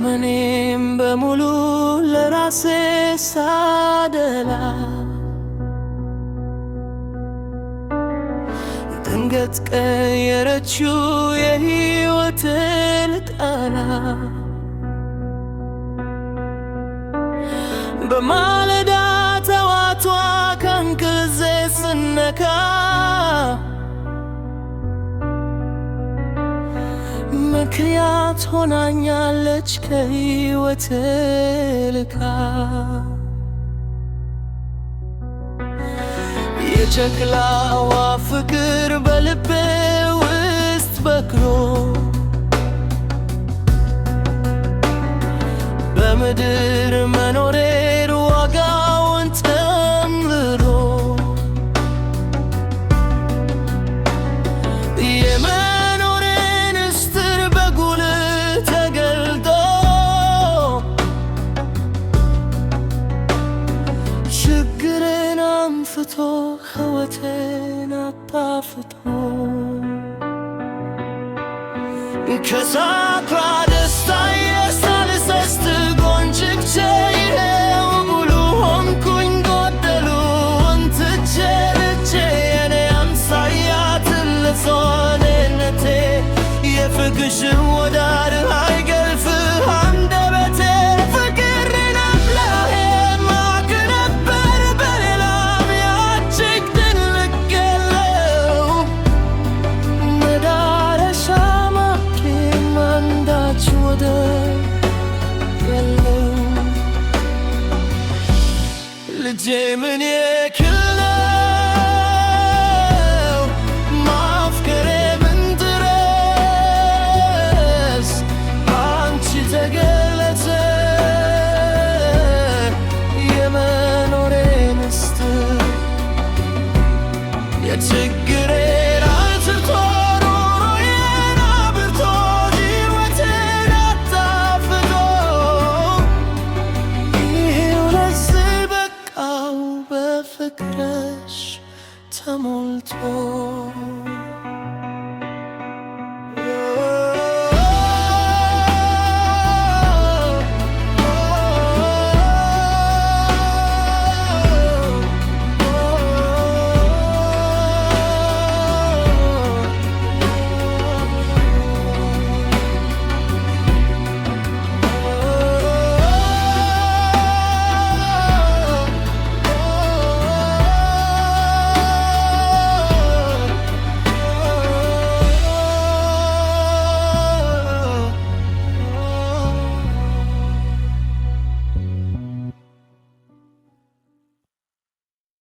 ዘመኔም በሙሉ ለራሴ ሳደላ ድንገት ቀየረችው የሕይወቴን ጣና። በማለዳ ጠዋቷ ከእንቅልፌ ስነቃ ምክንያት ሆናኛለች ከሕይወቴ ልካ። የጨቅላዋ ፍቅር በልቤ ውስጥ በክሮ በምድር መኖሬን ዋጋውን ተምሮ የመኖሬን ምስጢር በጉልህ ተገልጦ ችግሬን አንፍቶ ሕይወቴን አጣፍጦ ከሳክራ ደስታዬ ሳልሰስት ጎንጭቼ ይኸው ሙሉ ሆንኩኝ ጎደሉን ትቼ ልቼ የኔ አምሳያ ትልቅ የፍቅርሽን ወዳር አይገልፍህ አንደበቴ። ፍቅርን አምላኬ ማቅ ነበር በሌላም ያጅግ ድንቅ የለው መዳረሻ ማቄም አንዳች ወደር የለው። ልጄ ምን ያክል ነው ማፍቀሬ ምን ድረስ አንቺ ተገለጸ የመኖሬን ምስጢር የችግሬን አልትቶ ኑሮዬን አብርቶ ሕይወቴን አጣፍጦ ይኸው ለዚህ በቃው በፍቅርሽ ተሞልቶ።